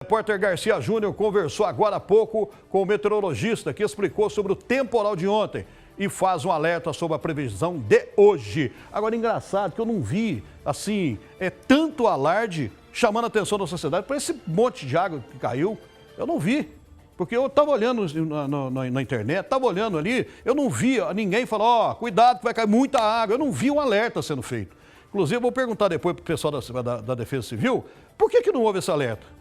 O repórter Garcia Júnior conversou agora há pouco com o meteorologista que explicou sobre o temporal de ontem e faz um alerta sobre a previsão de hoje. Agora, engraçado que eu não vi, assim, tanto alarde chamando a atenção da sociedade para esse monte de água que caiu. Eu não vi, porque eu estava olhando na internet, estava olhando ali, eu não vi ninguém falar, ó, cuidado que vai cair muita água. Eu não vi um alerta sendo feito. Inclusive, eu vou perguntar depois para o pessoal da Defesa Civil, por que não houve esse alerta?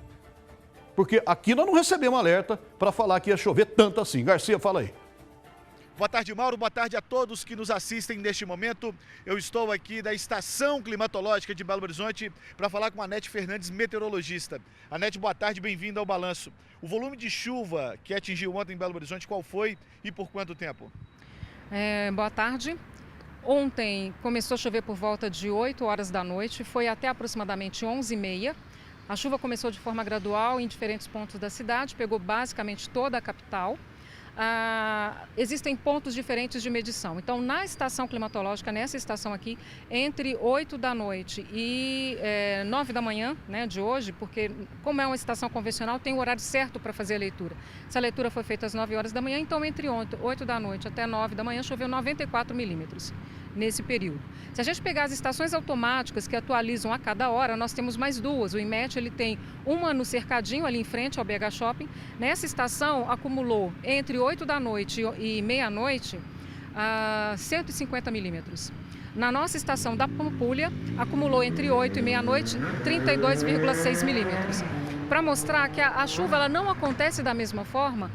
Porque aqui nós não recebemos alerta para falar que ia chover tanto assim. Garcia, fala aí. Boa tarde, Mauro. Boa tarde a todos que nos assistem neste momento. Eu estou aqui da Estação Climatológica de Belo Horizonte para falar com a Anete Fernandes, meteorologista. Anete, boa tarde, bem-vinda ao Balanço. O volume de chuva que atingiu ontem em Belo Horizonte, qual foi e por quanto tempo? Boa tarde. Ontem começou a chover por volta de 8 horas da noite, foi até aproximadamente 11h30. A chuva começou de forma gradual em diferentes pontos da cidade, pegou basicamente toda a capital. Existem pontos diferentes de medição. Então, na estação climatológica, nessa estação aqui, entre 8 da noite e 9 da manhã, né, de hoje, porque como é uma estação convencional, tem o horário certo para fazer a leitura. Essa leitura foi feita às 9 horas da manhã, então entre 8 da noite até 9 da manhã choveu 94 milímetros nesse período. Se a gente pegar as estações automáticas que atualizam a cada hora, nós temos mais duas. O IMET ele tem uma no Cercadinho, ali em frente ao BH Shopping. Nessa estação acumulou entre 8 da noite e meia-noite 150 milímetros. Na nossa estação da Pampulha, acumulou entre 8 e meia-noite 32,6 milímetros. Para mostrar que a chuva ela não acontece da mesma forma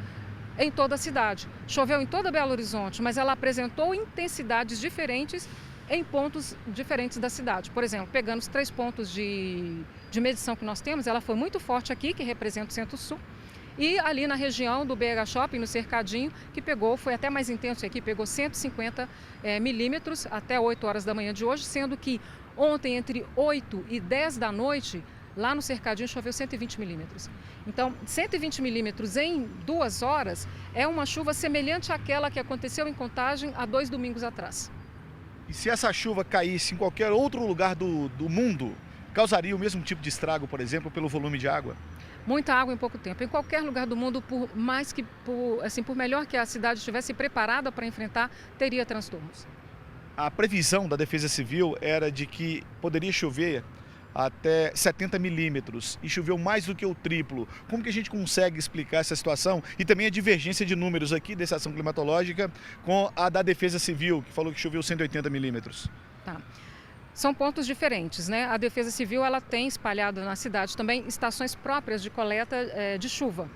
em toda a cidade. Choveu em toda Belo Horizonte, mas ela apresentou intensidades diferentes em pontos diferentes da cidade. Por exemplo, pegando os 3 pontos de medição que nós temos, ela foi muito forte aqui, que representa o Centro-Sul, e ali na região do BH Shopping, no Cercadinho, que foi até mais intenso aqui, pegou 150 milímetros até 8 horas da manhã de hoje, sendo que ontem, entre 8 e 10 da noite, lá no Cercadinho choveu 120 milímetros. Então, 120 milímetros em 2 horas é uma chuva semelhante àquela que aconteceu em Contagem há 2 domingos atrás. E se essa chuva caísse em qualquer outro lugar do mundo, causaria o mesmo tipo de estrago, por exemplo, pelo volume de água? Muita água em pouco tempo. Em qualquer lugar do mundo, por melhor que a cidade estivesse preparada para enfrentar, teria transtornos. A previsão da Defesa Civil era de que poderia chover até 70 milímetros e choveu mais do que o triplo. Como que a gente consegue explicar essa situação e também a divergência de números aqui dessa ação climatológica com a da Defesa Civil, que falou que choveu 180 milímetros? Tá. São pontos diferentes, né? A Defesa Civil ela tem espalhado na cidade também estações próprias de coleta de chuva.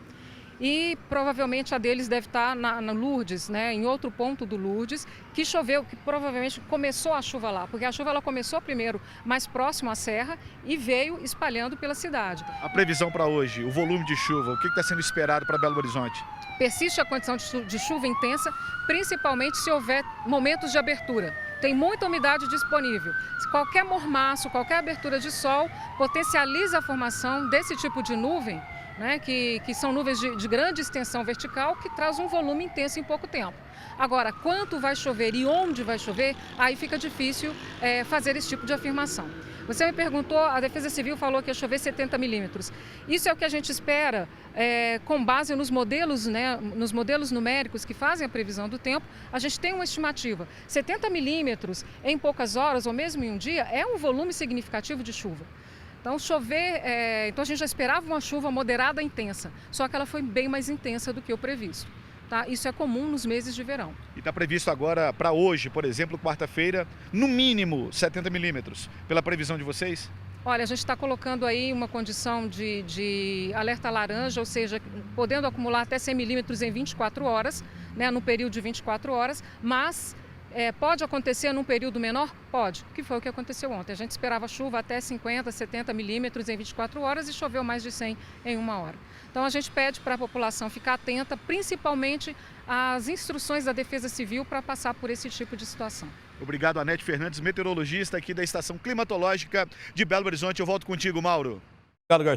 E provavelmente a deles deve estar na Lourdes, né, em outro ponto do Lourdes, que choveu, que provavelmente começou a chuva lá, porque a chuva ela começou primeiro mais próximo à serra e veio espalhando pela cidade. A previsão para hoje, o volume de chuva, o que está sendo esperado para Belo Horizonte? Persiste a condição de chuva intensa, principalmente se houver momentos de abertura. Tem muita umidade disponível. Qualquer mormaço, qualquer abertura de sol potencializa a formação desse tipo de nuvem, né, que são nuvens de grande extensão vertical que traz um volume intenso em pouco tempo. Agora, quanto vai chover e onde vai chover, aí fica difícil fazer esse tipo de afirmação. Você me perguntou, a Defesa Civil falou que ia chover 70 milímetros. Isso é o que a gente espera com base nos modelos, né, nos modelos numéricos que fazem a previsão do tempo. A gente tem uma estimativa. 70 milímetros em poucas horas ou mesmo em um dia é um volume significativo de chuva. Então, então a gente já esperava uma chuva moderada intensa, só que ela foi bem mais intensa do que o previsto. Tá? Isso é comum nos meses de verão. E está previsto agora para hoje, por exemplo, quarta-feira, no mínimo 70 milímetros, pela previsão de vocês? Olha, a gente está colocando aí uma condição de alerta laranja, ou seja, podendo acumular até 100 milímetros em 24 horas, né, no período de 24 horas, mas pode acontecer num período menor? Pode, que foi o que aconteceu ontem. A gente esperava chuva até 50, 70 milímetros em 24 horas e choveu mais de 100 em 1 hora. Então a gente pede para a população ficar atenta, principalmente às instruções da Defesa Civil para passar por esse tipo de situação. Obrigado, Anete Fernandes, meteorologista aqui da Estação Climatológica de Belo Horizonte. Eu volto contigo, Mauro. Obrigado, Garcia.